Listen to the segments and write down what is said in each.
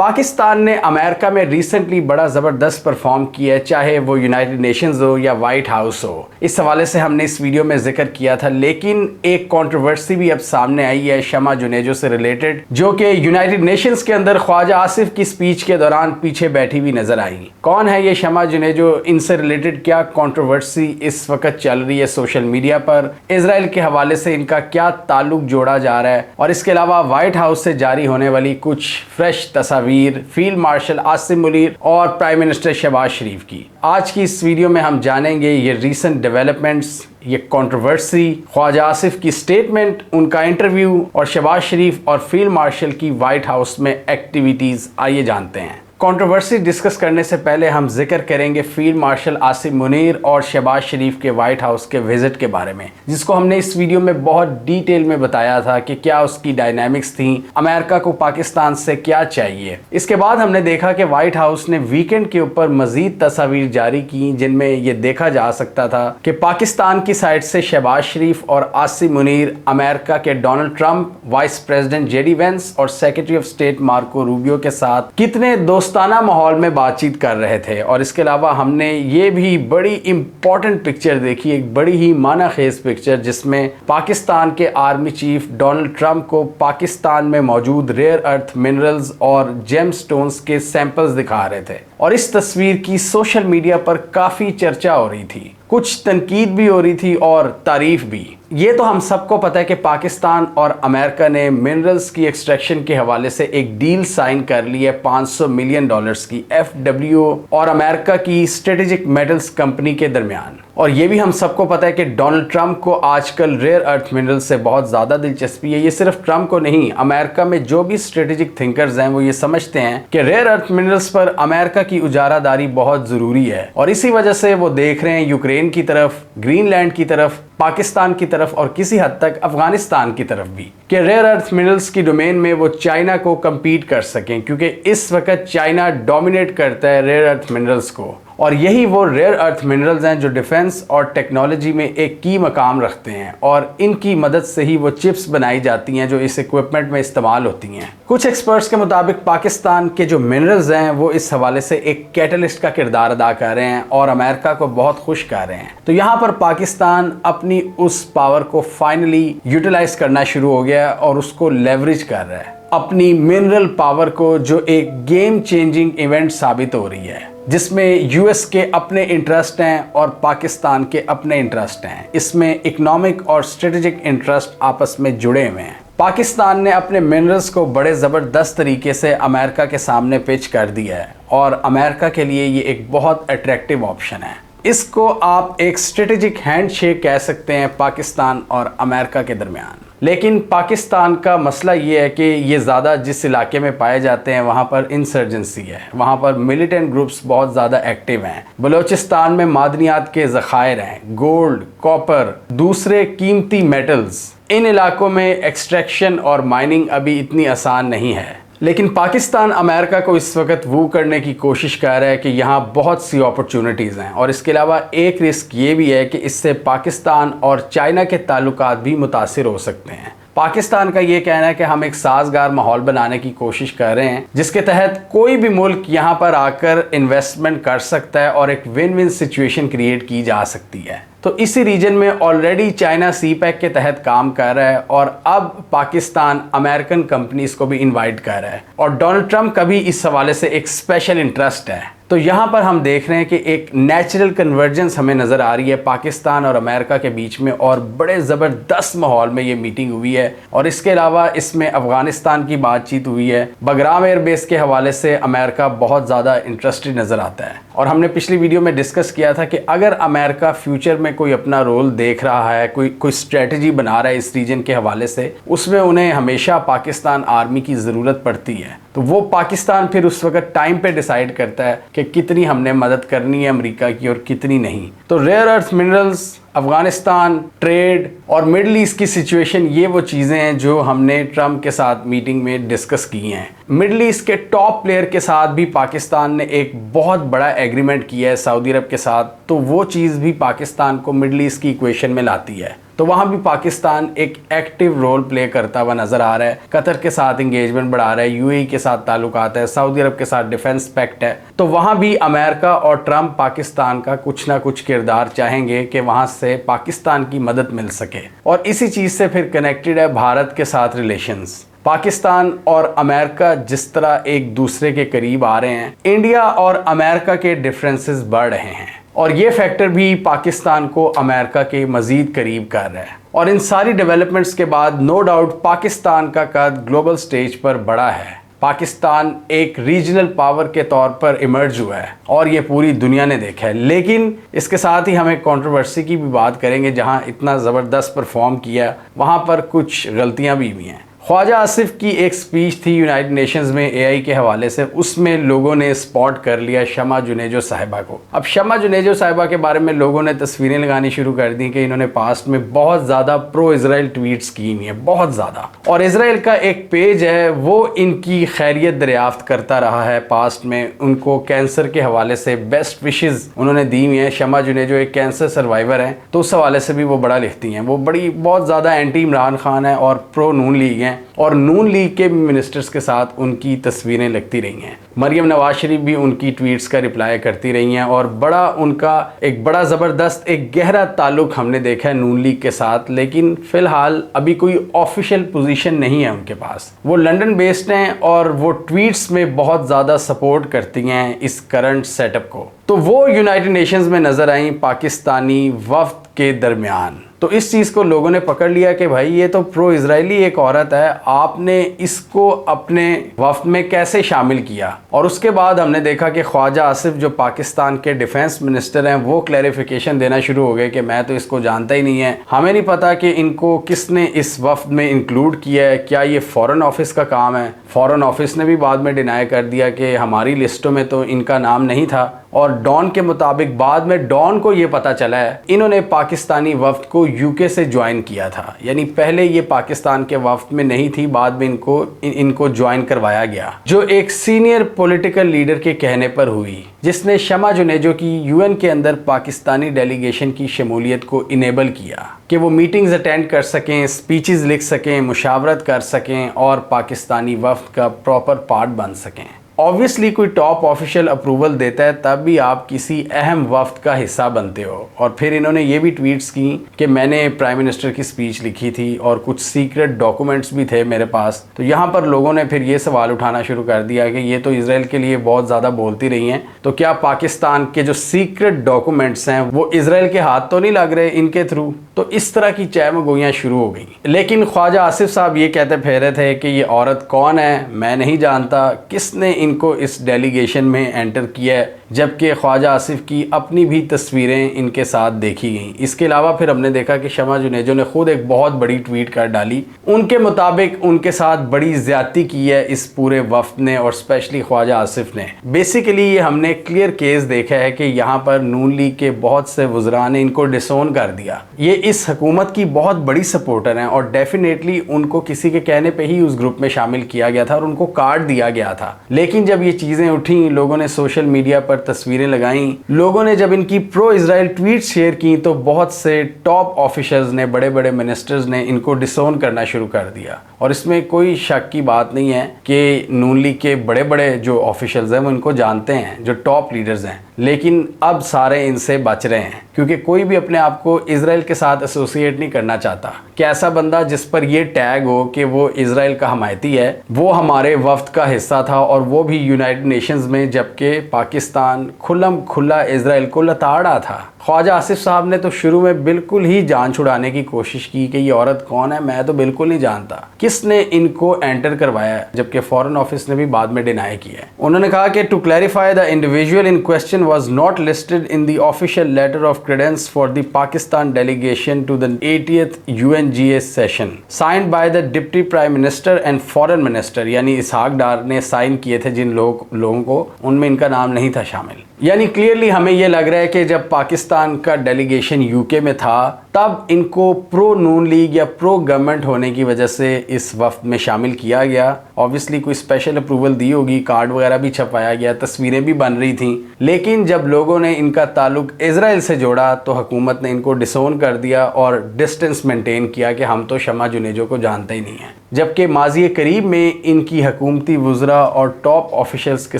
पाकिस्तान ने अमेरिका में रिसेंटली बड़ा ज़बरदस्त परफॉर्म किया है, चाहे वो यूनाइटेड नेशंस हो या वाइट हाउस हो। इस हवाले से हमने इस वीडियो में जिक्र किया था, लेकिन एक कंट्रोवर्सी भी अब सामने आई है शमा जुनेजो से रिलेटेड, जो कि यूनाइटेड नेशंस के अंदर ख्वाजा आसिफ की स्पीच के दौरान पीछे बैठी हुई नजर आई। कौन है ये शमा जुनेजो? इनसे रिलेटेड क्या कंट्रोवर्सी इस वक्त चल रही है सोशल मीडिया पर? इजराइल के हवाले से इनका क्या ताल्लुक जोड़ा जा रहा है? और इसके अलावा वाइट हाउस से जारी होने वाली कुछ फ्रेश तस्वीर फील्ड मार्शल आसिम मुनीर और प्राइम मिनिस्टर शहबाज शरीफ की। आज की इस वीडियो में हम जानेंगे ये रीसेंट डेवलपमेंट्स, ये कंट्रोवर्सी, ख्वाजा आसिफ की स्टेटमेंट, उनका इंटरव्यू और शहबाज शरीफ और फील्ड मार्शल की वाइट हाउस में एक्टिविटीज। आइए जानते हैं। कंट्रोवर्सी डिस्कस करने से पहले हम जिक्र करेंगे फील्ड मार्शल आसिम मुनीर और शहबाज शरीफ के वाइट हाउस के विजिट के बारे में, जिसको हमने इस वीडियो में बहुत डिटेल में बताया था कि क्या उसकी डायनामिक्स थी, अमेरिका को पाकिस्तान से क्या चाहिए। इसके बाद हमने देखा कि वाइट हाउस ने वीकेंड के ऊपर मजीद तस्वीर जारी की, जिनमें यह देखा जा सकता था कि पाकिस्तान की साइड से शहबाज शरीफ और आसिम मुनीर अमेरिका के Donald Trump, vice president JD Vance और secretary of state Marco Rubio के साथ कितने दोस्ताना माहौल में बातचीत कर रहे थे। और इसके अलावा हमने ये भी बड़ी इंपॉर्टेंट पिक्चर देखी, एक बड़ी ही मानाखेज पिक्चर, जिसमें पाकिस्तान के आर्मी चीफ डोनाल्ड ट्रंप को पाकिस्तान में मौजूद रेयर अर्थ मिनरल्स और जेम स्टोन्स के सैंपल्स दिखा रहे थे। और इस तस्वीर की सोशल मीडिया पर काफ़ी चर्चा हो रही थी, कुछ तनकीद भी हो रही थी और तारीफ भी। ये तो हम सबको पता है कि पाकिस्तान और अमेरिका ने मिनरल्स की एक्सट्रैक्शन के हवाले से एक डील साइन कर ली है $500 मिलियन की FWO और अमेरिका की स्ट्रेटेजिक मेटल्स कंपनी के दरमियान। और ये भी हम सबको पता है कि डोनाल्ड ट्रंप को आजकल रेयर अर्थ मिनरल्स से बहुत ज़्यादा दिलचस्पी है। ये सिर्फ ट्रंप को नहीं, अमेरिका में जो भी स्ट्रेटेजिक थिंकर्स हैं वो ये समझते हैं कि रेयर अर्थ मिनरल्स पर अमेरिका की उजारादारी बहुत ज़रूरी है। और इसी वजह से वो देख रहे हैं यूक्रेन की तरफ, ग्रीनलैंड की तरफ, पाकिस्तान की तरफ और किसी हद तक अफगानिस्तान की तरफ भी, कि रेयर अर्थ मिनरल्स की डोमेन में वो चाइना को compete कर सकें, क्योंकि इस वक्त चाइना डोमिनेट करता है रेयर अर्थ मिनरल्स को। और यही वो रेयर अर्थ मिनरल्स हैं जो डिफेंस और टेक्नोलॉजी में एक की मकाम रखते हैं, और इनकी मदद से ही वो चिप्स बनाई जाती हैं जो इस इक्विपमेंट में इस्तेमाल होती हैं। कुछ एक्सपर्ट्स के मुताबिक पाकिस्तान के जो मिनरल्स हैं वो इस हवाले से एक कैटलिस्ट का किरदार अदा कर रहे हैं और अमेरिका को बहुत खुश कर रहे हैं। तो यहाँ पर पाकिस्तान अपनी उस पावर को फाइनली यूटिलाइज करना शुरू हो गया और उसको लेवरेज कर रहा है, अपनी मिनरल पावर को, जो एक गेम चेंजिंग इवेंट साबित हो रही है, जिसमें यूएस के अपने इंटरेस्ट हैं और पाकिस्तान के अपने इंटरेस्ट हैं। इसमें इकोनॉमिक और स्ट्रेटेजिक इंटरेस्ट आपस में जुड़े हुए हैं। पाकिस्तान ने अपने मिनरल्स को बड़े ज़बरदस्त तरीके से अमेरिका के सामने पिच कर दिया है और अमेरिका के लिए ये एक बहुत अट्रैक्टिव ऑप्शन है। इसको आप एक स्ट्रेटेजिक हैंडशेक कह सकते हैं पाकिस्तान और अमेरिका के दरमियान। लेकिन पाकिस्तान का मसला ये है कि ये ज़्यादा जिस इलाके में पाए जाते हैं वहाँ पर इंसर्जेंसी है, वहाँ पर मिलिटेंट ग्रुप्स बहुत ज़्यादा एक्टिव हैं। बलूचिस्तान में मादनियात के ज़खायर हैं, गोल्ड, कॉपर, दूसरे कीमती मेटल्स। इन इलाकों में एक्सट्रैक्शन और माइनिंग अभी इतनी आसान नहीं है। लेकिन पाकिस्तान अमेरिका को इस वक्त वो करने की कोशिश कर रहा है कि यहाँ बहुत सी अपॉर्चुनिटीज़ हैं। और इसके अलावा एक रिस्क ये भी है कि इससे पाकिस्तान और चाइना के ताल्लुकात भी मुतासिर हो सकते हैं। पाकिस्तान का ये कहना है कि हम एक साजगार माहौल बनाने की कोशिश कर रहे हैं, जिसके तहत कोई भी मुल्क यहाँ पर आकर इन्वेस्टमेंट कर सकता है और एक विन विन सिचुएशन क्रिएट की जा सकती है। तो इसी रीजन में ऑलरेडी चाइना CPEC के तहत काम कर रहा है और अब पाकिस्तान अमेरिकन कंपनीज को भी इनवाइट कर रहा है, और डोनाल्ड ट्रंप का भी इस हवाले से एक स्पेशल इंटरेस्ट है। तो यहाँ पर हम देख रहे हैं कि एक नेचुरल कन्वर्जेंस हमें नज़र आ रही है पाकिस्तान और अमेरिका के बीच में, और बड़े ज़बरदस्त माहौल में ये मीटिंग हुई है। और इसके अलावा इसमें अफ़गानिस्तान की बातचीत हुई है। बगराम एयरबेस के हवाले से अमेरिका बहुत ज़्यादा इंटरेस्टेड नज़र आता है। और हमने पिछली वीडियो में डिस्कस किया था कि अगर अमेरिका फ्यूचर में कोई अपना रोल देख रहा है, कोई स्ट्रेटजी बना रहा है इस रीजन के हवाले से, उसमें उन्हें हमेशा पाकिस्तान आर्मी की ज़रूरत पड़ती है। तो वो पाकिस्तान फिर उस वक्त टाइम पे डिसाइड करता है कि कितनी हमने मदद करनी है अमेरिका की और कितनी नहीं। तो rare earth minerals, Afghanistan, trade और मिडल ईस्ट की सिचुएशन, ये वो चीज़ें हैं जो हमने ट्रंप के साथ मीटिंग में डिस्कस की हैं। मिडल ईस्ट के टॉप प्लेयर के साथ भी पाकिस्तान ने एक बहुत बड़ा एग्रीमेंट किया है सऊदी अरब के साथ, तो वो चीज़ भी पाकिस्तान को मिडल ईस्ट की इक्वेशन में लाती है। तो वहाँ भी पाकिस्तान एक एक्टिव रोल प्ले करता हुआ नजर आ रहा है। कतर के साथ इंगेजमेंट बढ़ा रहा है, यूएई के साथ ताल्लुकात है, सऊदी अरब के साथ डिफेंस पैक्ट है। तो वहाँ भी अमेरिका और ट्रंप पाकिस्तान का कुछ ना कुछ किरदार चाहेंगे कि वहाँ से पाकिस्तान की मदद मिल सके। और इसी चीज़ से फिर कनेक्टेड है भारत के साथ रिलेशंस। पाकिस्तान और अमेरिका जिस तरह एक दूसरे के करीब आ रहे हैं, इंडिया और अमेरिका के डिफरेंसेस बढ़ रहे हैं और ये फैक्टर भी पाकिस्तान को अमेरिका के मज़ीद करीब कर रहा है। और इन सारी डेवलपमेंट्स के बाद नो डाउट पाकिस्तान का कद ग्लोबल स्टेज पर बड़ा है। पाकिस्तान एक रीजनल पावर के तौर पर इमर्ज हुआ है और ये पूरी दुनिया ने देखा है। लेकिन इसके साथ ही हम एक कंट्रोवर्सी की भी बात करेंगे। जहाँ इतना ज़बरदस्त परफॉर्म किया वहाँ पर कुछ गलतियाँ भी हुई हैं। ख्वाजा आसिफ की एक स्पीच थी यूनाइटेड नेशंस में एआई के हवाले से, उसमें लोगों ने स्पॉट कर लिया शमा जुनेजो साहिबा को। अब शमा जुनेजो साहिबा के बारे में लोगों ने तस्वीरें लगानी शुरू कर दी कि इन्होंने पास्ट में बहुत ज़्यादा प्रो इजराइल ट्वीट्स की हुई हैं, बहुत ज़्यादा। और इजराइल का एक पेज है वो इनकी खैरियत दरियाफ्त करता रहा है पास्ट में। उनको कैंसर के हवाले से बेस्ट विशेज़ उन्होंने दी हुई हैं। शमा जुनेजो एक कैंसर सर्वाइवर हैं, तो उस हवाले से भी वो बड़ा लिखती हैं। वो बहुत ज़्यादा एंटी इमरान खान है और प्रो नून लीग हैं और नून लीग के मिनिस्टर्स के साथ उनकी तस्वीरें लगती रही हैं। मरियम नवाज शरीफ भी उनकी ट्वीट्स का रिप्लाई करती रही हैं और बड़ा उनका एक बड़ा ज़बरदस्त एक गहरा ताल्लुक हमने देखा है नून लीग के साथ। लेकिन फ़िलहाल अभी कोई ऑफिशियल पोजीशन नहीं है उनके पास। वो लंदन बेस्ड हैं और वो ट्वीट्स में बहुत ज़्यादा सपोर्ट करती हैं इस करंट सेटअप को। तो वो यूनाइटेड नेशंस में नज़र आई पाकिस्तानी वफ्द के दरमियान। तो इस चीज़ को लोगों ने पकड़ लिया कि भाई ये तो प्रो इजरायली एक औरत है, आपने इसको अपने वफ्द में कैसे शामिल किया। और उसके बाद हमने देखा कि ख्वाजा आसिफ जो पाकिस्तान के डिफेंस मिनिस्टर हैं वो क्लैरिफिकेशन देना शुरू हो गए कि मैं तो इसको जानता ही नहीं है, हमें नहीं पता कि इनको किसने इस वफ्द में इंक्लूड किया है, क्या ये फॉरेन ऑफिस का काम है। फॉरेन ऑफिस ने भी बाद में डिनाई कर दिया कि हमारी लिस्टों में तो इनका नाम नहीं था। और डॉन के मुताबिक बाद में डॉन को ये पता चला है इन्होंने पाकिस्तानी वफ्द को यूके से ज्वाइन किया था, यानी पहले ये पाकिस्तान के वफ्द में नहीं थी, बाद में इनको ज्वाइन करवाया गया, जो एक सीनियर पॉलिटिकल लीडर के कहने पर हुई, जिसने शमा जुनेजो की यूएन के अंदर पाकिस्तानी डेलीगेशन की शमूलियत को इनेबल किया कि वो मीटिंग्स अटेंड कर सकें, स्पीचेस लिख सकें, मुशावरत कर सकें और पाकिस्तानी वफ्द का प्रॉपर पार्ट बन सकें। ऑब्वियसली कोई टॉप ऑफिशियल अप्रूवल देता है तब भी आप किसी अहम वफ्द का हिस्सा बनते हो। और फिर इन्होंने ये भी ट्वीट्स की कि मैंने प्राइम मिनिस्टर की स्पीच लिखी थी और कुछ सीक्रेट डॉक्यूमेंट्स भी थे मेरे पास। तो यहाँ पर लोगों ने फिर ये सवाल उठाना शुरू कर दिया कि ये तो इजराइल के लिए बहुत ज़्यादा बोलती रही हैं, तो क्या पाकिस्तान के जो सीक्रेट डॉक्यूमेंट्स हैं वो इजराइल के हाथ तो नहीं लग रहे इनके थ्रू। तो इस तरह की चहमगोइयाँ शुरू हो गई। लेकिन ख्वाजा आसिफ साहब ये कहते फेरे थे कि ये औरत कौन है, मैं नहीं जानता किसने इनको इस डेलीगेशन में एंटर किया है, जबकि ख्वाजा आसिफ की अपनी भी तस्वीरें इनके साथ देखी गईं। इसके अलावा फिर हमने देखा कि शमा जुनेजो ने खुद एक बहुत बड़ी ट्वीट कर डाली। उनके मुताबिक उनके साथ बड़ी ज़्यादती की है इस पूरे वफ्द ने और स्पेशली ख्वाजा आसिफ ने। बेसिकली ये हमने क्लियर केस देखा है कि यहाँ पर नून लीग के बहुत से वज़रा ने इनको डिसोन कर दिया। ये इस हुकूमत की बहुत बड़ी सपोर्टर हैं और डेफिनेटली उनको किसी के कहने पर ही उस ग्रुप में शामिल किया गया था और उनको कार्ड दिया गया था। लेकिन जब ये चीज़ें उठी, लोगों ने सोशल मीडिया पर तस्वीरें लगाई, लोगों ने जब इनकी प्रो इजराइल ट्वीट शेयर की तो बहुत से टॉप ऑफिशियल्स ने, बड़े बड़े मिनिस्टर्स ने इनको डिसोन करना शुरू कर दिया। और इसमें कोई शक की बात नहीं है कि नून लीग के बड़े बड़े जो ऑफिशियल्स हैं वो इनको जानते हैं, जो टॉप लीडर्स हैं। लेकिन अब सारे इनसे बच रहे हैं क्योंकि कोई भी अपने आप को इजराइल के साथ एसोसिएट नहीं करना चाहता कि ऐसा बंदा जिस पर यह टैग हो कि वो इजराइल का हमायती है, वो हमारे वफ्द का हिस्सा था और वो भी यूनाइटेड नेशंस में, जबकि पाकिस्तान खुल्लम खुल्ला इजराइल को लताड़ा था। ख्वाजा आसिफ साहब ने तो शुरू में बिल्कुल ही जान छुड़ाने की कोशिश की कि ये औरत कौन है, मैं तो बिल्कुल नहीं जानता, किसने इनको एंटर करवाया है, जबकि फॉरेन ऑफिस ने भी बाद में डिनाई किया है। उन्होंने कहा कि to clarify the individual in question was not listed in the official letter of credence for the Pakistan delegation to the 80th UNGA session signed by the deputy prime minister and foreign minister, यानी इसहाक डार ने sign किए थे जिन लोगों को, उनमें इनका नाम नहीं था शामिल। यानी क्लियरली हमें ये लग रहा है कि जब पाकिस्तान का डेलीगेशन यूके में था तब इनको प्रो नून लीग या प्रो गवर्नमेंट होने की वजह से इस वफ्द में शामिल किया गया। ऑब्वियसली कोई स्पेशल अप्रूवल दी होगी, कार्ड वगैरह भी छपाया गया, तस्वीरें भी बन रही थी, लेकिन जब लोगों ने इनका ताल्लुक इजराइल से जोड़ा तो हुकूमत ने इनको डिसोन कर दिया और डिस्टेंस मेंटेन किया कि हम तो शमा जुनेजो को जानते ही नहीं हैं। जबकि माजी करीब में इनकी हुकूमती वुज़रा और टॉप ऑफिशल्स के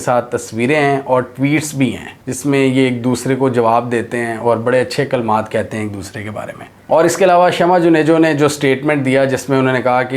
साथ तस्वीरें हैं और ट्वीट्स भी हैं जिसमें ये एक दूसरे को जवाब देते हैं और बड़े अच्छे कलमात कहते हैं एक दूसरे के बारे में। और इसके अलावा शमा जुनेजो ने जो स्टेटमेंट दिया जिसमें उन्होंने कहा कि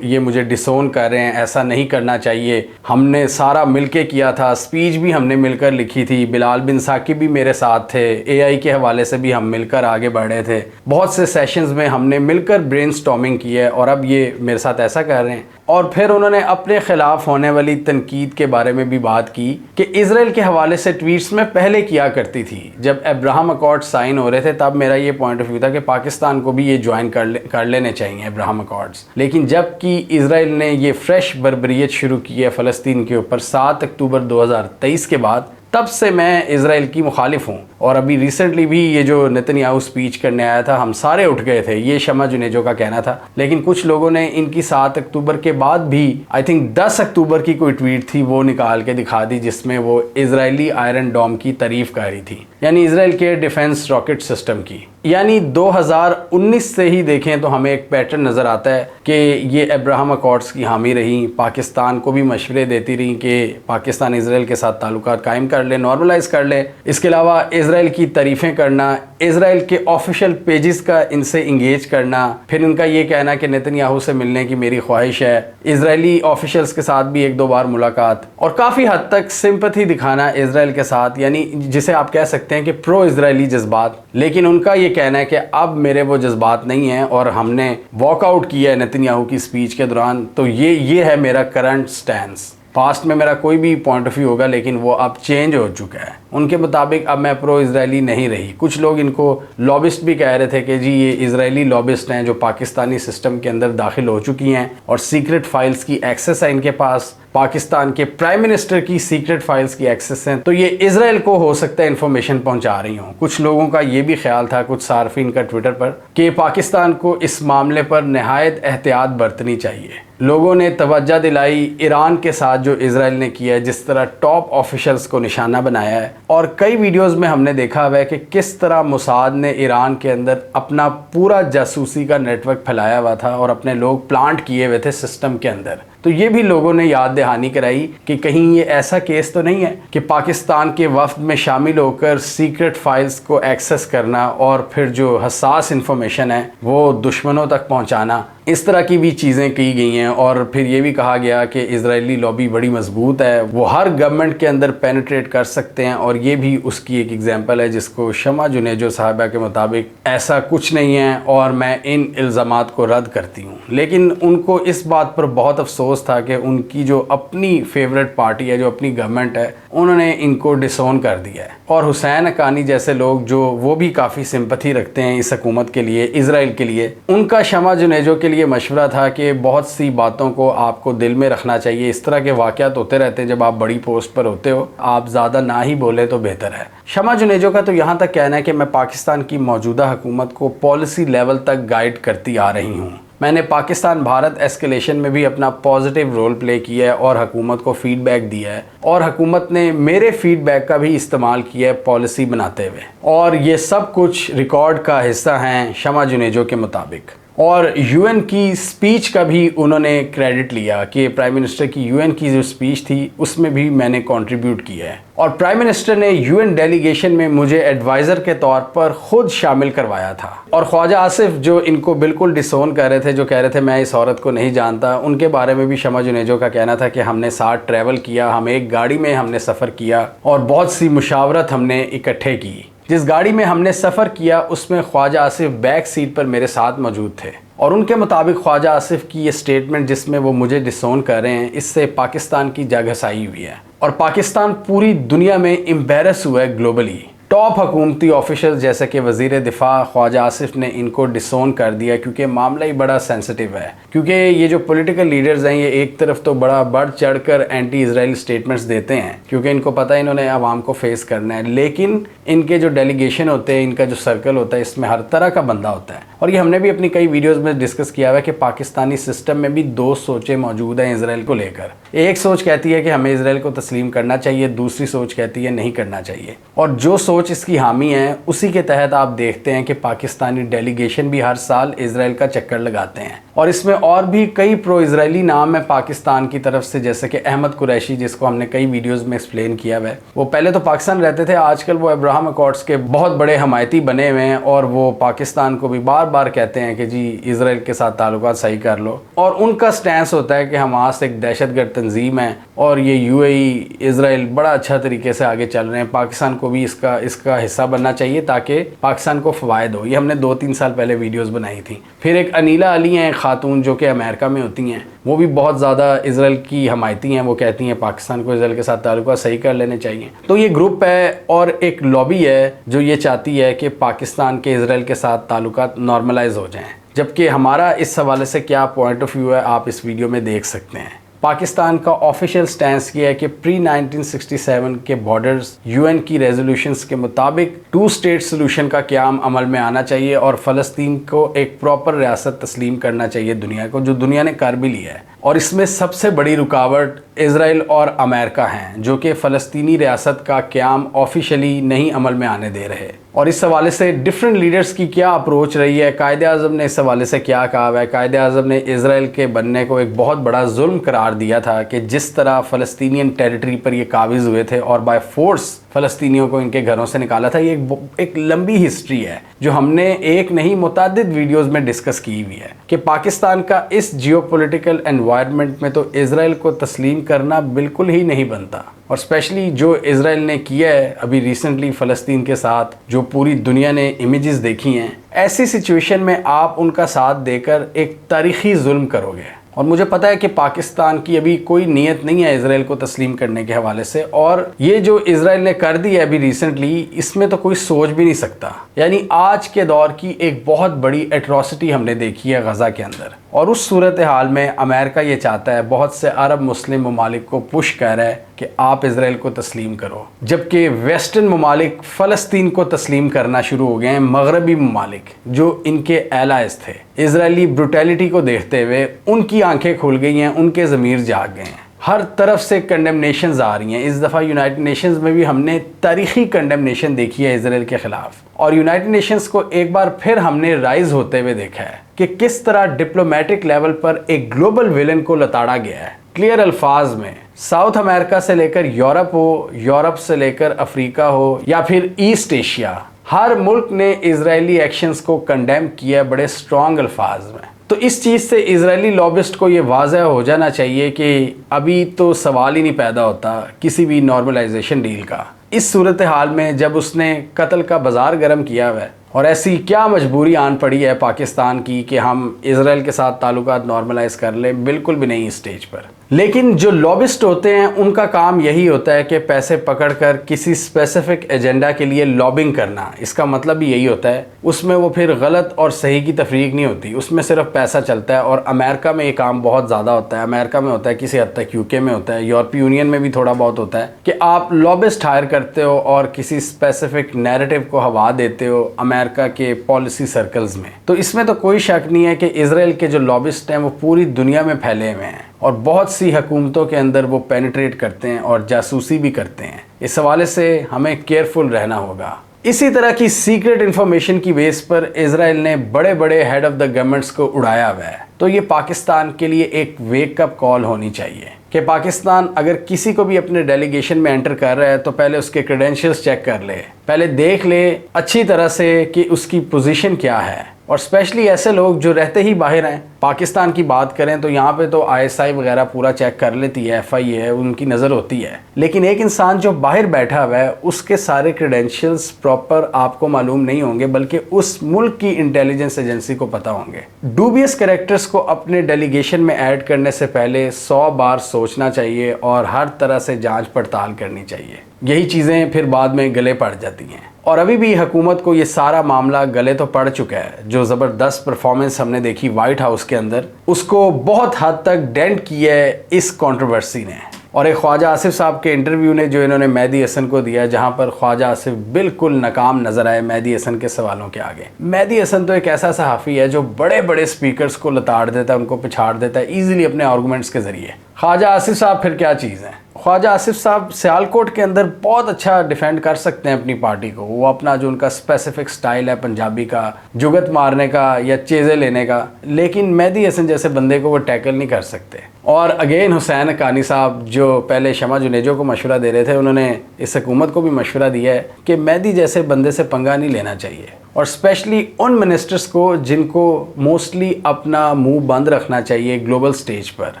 ये मुझे डिसोन कर रहे हैं, ऐसा नहीं करना चाहिए, हमने सारा मिलके किया था, स्पीच भी हमने मिलकर लिखी थी, बिलाल बिन साकिब भी मेरे साथ थे, एआई के हवाले से भी हम मिलकर आगे बढ़े थे, बहुत से सेशंस में हमने मिलकर ब्रेनस्टॉर्मिंग की है और अब ये मेरे साथ ऐसा कर रहे हैं। और फिर उन्होंने अपने खिलाफ होने वाली तनकीद के बारे में भी बात की कि इजराइल के हवाले से ट्वीट्स में पहले किया करती थी। जब अब्राहम अकॉर्ड साइन हो रहे थे तब मेरा ये पॉइंट ऑफ व्यू था कि पाकिस्तान को भी ये ज्वाइन कर लेने चाहिए अब्राहम अकॉर्ड्स। लेकिन जबकि इजराइल ने ये फ्रेश बर्बरियत शुरू की है फ़लस्तीन के ऊपर 7 अक्टूबर 2023 के बाद, तब से मैं इजराइल की मुखालिफ हूँ। और अभी रिसेंटली भी ये जो नेतन्याहू स्पीच करने आया था हम सारे उठ गए थे, ये शमा जुनेजो का कहना था। लेकिन कुछ लोगों ने इनकी 7 अक्टूबर के बाद भी आई थिंक 10 अक्टूबर की कोई ट्वीट थी वो निकाल के दिखा दी जिसमें वो इजरायली आयरन डोम की तारीफ कर रही थी, यानी इजराइल के डिफेंस रॉकेट सिस्टम की। यानी 2019 से ही देखें तो हमें एक पैटर्न नज़र आता है कि ये अब्राहम अकॉर्ड्स की हामी रही, पाकिस्तान को भी मशवरे देती रही कि पाकिस्तान इजराइल के साथ ताल्लुकात कायम कर ले, नॉर्मलाइज कर ले। इसके अलावा इजराइल की तारीफ़ें करना, इजराइल के ऑफिशियल पेजेस का इनसे इंगेज करना, फिर इनका ये कहना कि नेतन्याहू से मिलने की मेरी ख्वाहिश है, इजरायली ऑफिशियल्स के साथ भी 1-2 बार मुलाकात और काफ़ी हद तक सिंपैथी दिखाना इजराइल के साथ, यानी जिसे आप कह सकते हैं कि प्रो इजरायली जज्बात। लेकिन उनका ये कहना है कि अब मेरे वो जज्बात नहीं हैं और हमने वॉकआउट किया है नेतन्याहू की स्पीच के दौरान, तो ये है मेरा करंट स्टैंस। पास्ट में मेरा कोई भी पॉइंट ऑफ व्यू होगा लेकिन वो अब चेंज हो चुका है। उनके मुताबिक अब मैं प्रो इजरायली नहीं रही। कुछ लोग इनको लॉबिस्ट भी कह रहे थे कि जी ये इजरायली लॉबिस्ट हैं जो पाकिस्तानी सिस्टम के अंदर दाखिल हो चुकी हैं और सीक्रेट फाइल्स की एक्सेस है इनके पास, पाकिस्तान के प्राइम मिनिस्टर की सीक्रेट फाइल्स की एक्सेस हैं, तो ये इजराइल को हो सकता है इन्फॉर्मेशन पहुंचा रही हूँ। कुछ लोगों का ये भी ख्याल था, कुछ सार्फिन का ट्विटर पर, कि पाकिस्तान को इस मामले पर नहायत एहतियात बरतनी चाहिए। लोगों ने तवज्जो दिलाई ईरान के साथ जो इजराइल ने किया है, जिस तरह टॉप ऑफिशल्स को निशाना बनाया है, और कई वीडियोस में हमने देखा हुआ है कि किस तरह मोसाद ने ईरान के अंदर अपना पूरा जासूसी का नेटवर्क फैलाया हुआ था और अपने लोग प्लांट किए हुए थे सिस्टम के अंदर। तो ये भी लोगों ने याद दहानी कराई कि कहीं ये ऐसा केस तो नहीं है कि पाकिस्तान के वफ्द में शामिल होकर सीक्रेट फाइल्स को एक्सेस करना और फिर जो हसास इंफॉर्मेशन है वो दुश्मनों तक पहुंचाना, इस तरह की भी चीज़ें की गई हैं। और फिर ये भी कहा गया कि इजरायली लॉबी बड़ी मजबूत है, वो हर गवर्नमेंट के अंदर पेनिट्रेट कर सकते हैं, और ये भी उसकी एक एग्जांपल है जिसको शमा जुनेजो साहबा के मुताबिक ऐसा कुछ नहीं है और मैं इन इल्ज़ामात को रद्द करती हूँ। लेकिन उनको इस बात पर बहुत अफसोस था कि उनकी जो अपनी फेवरेट पार्टी है, जो अपनी गवर्नमेंट है, उन्होंने इनको डिसोन कर दिया है। और हुसैन हक्कानी जैसे लोग जो वो भी काफ़ी सिंपैथी रखते हैं इस हुकूमत के लिए, इजराइल के लिए, उनका शमा जुनेजो के लिए मशवरा था कि बहुत सी बातों को आपको दिल में रखना चाहिए। इस तरह के वाक़यात होते रहते हैं जब आप बड़ी पोस्ट पर होते हो, आप ज़्यादा ना ही बोले तो बेहतर है। शमा जुनेजो का तो यहाँ तक कहना है कि मैं पाकिस्तान की मौजूदा हुकूमत को पॉलिसी लेवल तक गाइड करती आ रही हूँ। मैंने पाकिस्तान भारत एस्केलेशन में भी अपना पॉजिटिव रोल प्ले किया है और हुकूमत को फीडबैक दिया है, और हुकूमत ने मेरे फीडबैक का भी इस्तेमाल किया है पॉलिसी बनाते हुए, और ये सब कुछ रिकॉर्ड का हिस्सा हैं शमा जुनेजो के मुताबिक। और यूएन की स्पीच का भी उन्होंने क्रेडिट लिया कि प्राइम मिनिस्टर की यूएन की जो स्पीच थी उसमें भी मैंने कंट्रीब्यूट किया है, और प्राइम मिनिस्टर ने यूएन डेलीगेशन में मुझे एडवाइज़र के तौर पर ख़ुद शामिल करवाया था। और ख्वाजा आसिफ जो इनको बिल्कुल डिसोन कर रहे थे, जो कह रहे थे मैं इस औरत को नहीं जानता, उनके बारे में भी शमा जुनेजो का कहना था कि हमने साथ ट्रैवल किया, हम एक गाड़ी में हमने सफ़र किया और बहुत सी मुशावरत हमने इकट्ठे की। जिस गाड़ी में हमने सफ़र किया उसमें ख्वाजा आसिफ बैक सीट पर मेरे साथ मौजूद थे, और उनके मुताबिक ख्वाजा आसिफ की ये स्टेटमेंट जिसमें वो मुझे डिसोन कर रहे हैं, इससे पाकिस्तान की जगहसाई हुई है और पाकिस्तान पूरी दुनिया में एम्बेरस हुआ है ग्लोबली। टॉप हुकूमती ऑफिशियल जैसे कि वज़ीर दिफा ख्वाजा आसिफ ने इनको डिसोन कर दिया, क्योंकि मामला ही बड़ा सेंसिटिव है। क्योंकि ये जो पॉलिटिकल लीडर्स हैं, ये एक तरफ तो बड़ा बढ़ चढ़ कर एंटी इसराइल स्टेटमेंट्स देते हैं, क्योंकि इनको पता है इन्होंने आवाम को फेस करना है, लेकिन इनके जो डेलीगेशन होते हैं, इनका जो सर्कल होता है, इसमें हर तरह का बंदा होता है। और ये हमने भी अपनी कई वीडियोज़ में डिस्कस किया हुआ है कि पाकिस्तानी सिस्टम में भी दो सोचें मौजूद हैं इसराइल को लेकर। एक सोच कहती है कि हमें इसराइल को तस्लीम करना चाहिए, दूसरी सोच कहती है नहीं करना चाहिए। और जो सोच इसकी हामी है, उसी के तहत आप देखते हैं कि पाकिस्तानी डेलीगेशन भी हर साल इसराइल का चक्कर लगाते हैं। और इसमें और भी कई प्रो इसराइली नाम है पाकिस्तान की तरफ से, जैसे कि अहमद कुरैशी, जिसको हमने कई वीडियोज़ में एक्सप्लेन किया है। वो पहले तो पाकिस्तान रहते थे, आजकल वो अब्राहम अकॉर्ड्स के बहुत बड़े हमायती बने हुए हैं, और वो पाकिस्तान को भी बार बार कहते हैं कि जी इसराइल के साथ ताल्लुकात सही कर लो। और उनका स्टैंस होता है कि हमास एक दहशतगर्द तंजीम है और ये यूएई इसराइल बड़ा अच्छा तरीके से आगे चल रहे हैं, पाकिस्तान को भी इसका हिस्सा बनना चाहिए ताकि पाकिस्तान को फ़वायद हो। ये हमने 2-3 साल पहले वीडियोज़ बनाई थी। फिर एक अनीला अली हैं, खातून, जो कि अमेरिका में होती हैं, वो भी बहुत ज़्यादा इसराइल की हमायती हैं। वो कहती हैं पाकिस्तान को इसराइल के साथ ताल्लुकात सही कर लेने चाहिए। तो ये ग्रुप है और एक लॉबी है जो ये चाहती है कि पाकिस्तान के इसराइल के साथ ताल्लुकात नॉर्मलाइज हो जाएं। जबकि हमारा इस हवाले से क्या पॉइंट ऑफ व्यू है, आप इस वीडियो में देख सकते हैं। पाकिस्तान का ऑफिशियल स्टैंस ये है कि प्री 1967 के बॉर्डर्स यूएन की रेजोल्यूशंस के मुताबिक 2 स्टेट सोल्यूशन का क़याम अमल में आना चाहिए और फ़लस्तीन को एक प्रॉपर रियासत तस्लीम करना चाहिए दुनिया को, जो दुनिया ने कर भी लिया है। और इसमें सबसे बड़ी रुकावट इसराइल और अमेरिका हैं, जो कि फ़लस्तीनी रियासत का क़याम ऑफिशियली नहीं अमल में आने दे रहे। और इस हवाले से डिफरेंट लीडर्स की क्या अप्रोच रही है, कायदे आज़म ने इस हवाले से क्या कहा है। कायदे आज़म ने इसराइल के बनने को एक बहुत बड़ा जुल्म करार दिया था कि जिस तरह फ़लस्तीनियन टेरिटरी पर ये काबिज़ हुए थे और बाय फोर्स फ़लस्तीनियों को इनके घरों से निकाला था। ये एक लंबी हिस्ट्री है जो हमने एक नहीं मुतादिद वीडियोस में डिस्कस की हुई है कि पाकिस्तान का इस जियोपॉलिटिकल एनवायरनमेंट में तो इसराइल को तस्लीम करना बिल्कुल ही नहीं बनता। और स्पेशली जो इसराइल ने किया है अभी रिसेंटली फ़लस्तीन के साथ, जो पूरी दुनिया ने इमेजेस देखी हैं, ऐसी सिचुएशन में आप उनका साथ देकर एक तारीख़ी जुल्म करोगे। और मुझे पता है कि पाकिस्तान की अभी कोई नीयत नहीं है इसराइल को तस्लीम करने के हवाले से, और ये जो इसराइल ने कर दी है अभी रिसेंटली, इसमें तो कोई सोच भी नहीं सकता। यानी आज के दौर की एक बहुत बड़ी एट्रॉसिटी हमने देखी है गज़ा के अंदर। और उस सूरत हाल में अमेरिका ये चाहता है, बहुत से अरब मुस्लिम ममालिक को पुश कर रहा है कि आप इसराइल को तस्लीम करो, जबकि वेस्टर्न ममालिक फ़लस्तीन को तस्लीम करना शुरू हो गए हैं। मगरबी ममालिक जो इनके एलाइज थे, इसराइली ब्रुटैलिटी को देखते हुए उनकी आंखें खुल गई हैं, उनके ज़मीर जाग गए हैं। हर तरफ से कंडेमनेशंस आ रही हैं। इस दफ़ा यूनाइटेड नेशंस में भी हमने तारीख़ी कंडेमनेशन देखी है इसराइल के ख़िलाफ़, और यूनाइटेड नेशंस को एक बार फिर हमने राइज़ होते हुए देखा है कि किस तरह डिप्लोमेटिक लेवल पर एक ग्लोबल विलन को लताड़ा गया है। क्लियर अल्फाज में साउथ अमेरिका से लेकर यूरोप हो, यूरोप से लेकर अफ्रीका हो, या फिर ईस्ट एशिया, हर मुल्क ने इजरायली एक्शंस को कंडेम किया बड़े स्ट्रॉन्ग अल्फाज में। तो इस चीज़ से इजरायली लॉबिस्ट को ये वाज़ह हो जाना चाहिए कि अभी तो सवाल ही नहीं पैदा होता किसी भी नॉर्मलाइजेशन डील का। इस सूरत हाल में जब उसने कत्ल का बाज़ार गर्म किया हुआ है, और ऐसी क्या मजबूरी आन पड़ी है पाकिस्तान की कि हम इसराइल के साथ ताल्लुकात नॉर्मलाइज कर लें, बिल्कुल भी नहीं इस स्टेज पर। लेकिन जो लॉबिस्ट होते हैं उनका काम यही होता है कि पैसे पकड़कर किसी स्पेसिफिक एजेंडा के लिए लॉबिंग करना। इसका मतलब भी यही होता है, उसमें वो फिर गलत और सही की तफरीक नहीं होती, उसमें सिर्फ पैसा चलता है। और अमेरिका में ये काम बहुत ज़्यादा होता है, अमेरिका में होता है, किसी हद तक यूके में होता है, यूरोपीय यूनियन में भी थोड़ा बहुत होता है कि आप लॉबिस्ट हायर करते हो और किसी स्पेसिफिक नैरेटिव को हवा देते हो अमेरिका के पॉलिसी सर्कल्स में। तो इसमें तो कोई शक नहीं है कि इसराइल के जो लॉबिस्ट हैं वो पूरी दुनिया में फैले हुए हैं और बहुत सी हुकूमतों के अंदर वो पेनिट्रेट करते हैं और जासूसी भी करते हैं। इस हवाले से हमें केयरफुल रहना होगा। इसी तरह की सीक्रेट इन्फॉर्मेशन की बेस पर इसराइल ने बड़े बड़े हेड ऑफ द गवर्नमेंट्स को उड़ाया हुआ है। तो ये पाकिस्तान के लिए एक वेकअप कॉल होनी चाहिए कि पाकिस्तान अगर किसी को भी अपने डेलीगेशन में एंटर कर रहा है तो पहले उसके क्रेडेंशियल्स चेक कर ले, पहले देख ले अच्छी तरह से कि उसकी पोजीशन क्या है। और स्पेशली ऐसे लोग जो रहते ही बाहर हैं, पाकिस्तान की बात करें तो यहाँ पे तो ISI वगैरह पूरा चेक कर लेती है, FIA है, उनकी नज़र होती है। लेकिन एक इंसान जो बाहर बैठा हुआ है उसके सारे क्रेडेंशियल्स प्रॉपर आपको मालूम नहीं होंगे, बल्कि उस मुल्क की इंटेलिजेंस एजेंसी को पता होंगे। डूबियस कैरेक्टर्स को अपने डेलीगेशन में ऐड करने से पहले 100 बार सोचना चाहिए और हर तरह से जांच पड़ताल करनी चाहिए। यही चीज़ें फिर बाद में गले पड़ जाती हैं। और अभी भी हुकूमत को ये सारा मामला गले तो पड़ चुका है। जो ज़बरदस्त परफॉर्मेंस हमने देखी वाइट हाउस के अंदर, उसको बहुत हद तक डेंट किया है इस कंट्रोवर्सी ने। और एक ख्वाजा आसिफ साहब के इंटरव्यू ने जो इन्होंने मेहदी हसन को दिया, जहां पर ख्वाजा आसिफ बिल्कुल नाकाम नजर आए मेहदी हसन के सवालों के आगे। मेहदी हसन तो एक ऐसा सहाफ़ी है जो बड़े बड़े स्पीकर्स को लताड़ देता है, उनको पिछाड़ देता है ईजिली अपने आर्गूमेंट्स के ज़रिए। ख्वाजा आसिफ साहब फिर क्या चीज़ है? ख्वाजा आसिफ साहब सियालकोट के अंदर बहुत अच्छा डिफेंड कर सकते हैं अपनी पार्टी को। वो अपना जो उनका स्पेसिफिक स्टाइल है पंजाबी का, जुगत मारने का या चेज़े लेने का, लेकिन मेहदी हसन जैसे बंदे को वो टैकल नहीं कर सकते। और अगेन हुसैन हक्कानी साहब जो पहले शमा जुनेजो को मशवरा दे रहे थे, उन्होंने इस हुकूमत को भी मशवरा दिया है कि मेहदी जैसे बंदे से पंगा नहीं लेना चाहिए, और स्पेशली उन मिनिस्टर्स को जिनको मोस्टली अपना मुंह बंद रखना चाहिए ग्लोबल स्टेज पर।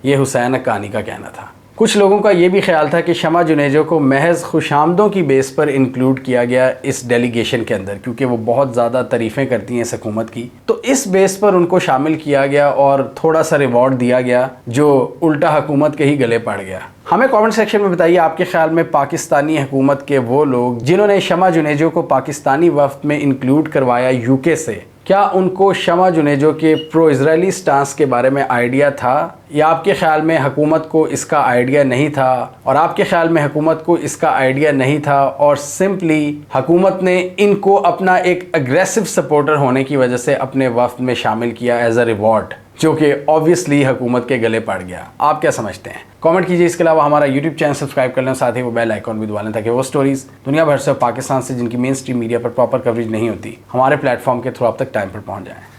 यह हुसैन हक्कानी का कहना था। कुछ लोगों का ये भी ख्याल था कि शमा जुनेजो को महज खुशामदों की बेस पर इंक्लूड किया गया इस डेलीगेशन के अंदर, क्योंकि वो बहुत ज़्यादा तारीफ़ें करती हैं इस हुकूमत की, तो इस बेस पर उनको शामिल किया गया और थोड़ा सा रिवॉर्ड दिया गया जो उल्टा हुकूमत के ही गले पड़ गया। हमें कमेंट सेक्शन में बताइए आपके ख्याल में पाकिस्तानी हुकूमत के वो लोग जिन्होंने शमा जुनेजो को पाकिस्तानी वफ्द में इंक्लूड करवाया यूके से, क्या उनको शमा जुनेजो के प्रो इजरायली स्टांस के बारे में आइडिया था, या आपके ख्याल में हुकूमत को इसका आइडिया नहीं था? और आपके ख्याल में हुकूमत को इसका आइडिया नहीं था और सिंपली हुकूमत ने इनको अपना एक अग्रेसिव सपोर्टर होने की वजह से अपने वफ्द में शामिल किया एज अ रिवॉर्ड, जो कि ऑब्वियसली हुकूमत के गले पड़ गया? आप क्या समझते हैं? कमेंट कीजिए। इसके अलावा हमारा यूट्यूब चैनल सब्सक्राइब कर लें, साथ ही वो बेल आइकॉन भी दबा लें, ताकि वो स्टोरीज़ दुनिया भर से, पाकिस्तान से जिनकी मेन स्ट्रीम मीडिया पर प्रॉपर कवरेज नहीं होती, हमारे प्लेटफॉर्म के थ्रू आप तक टाइम पर पहुंच जाएं।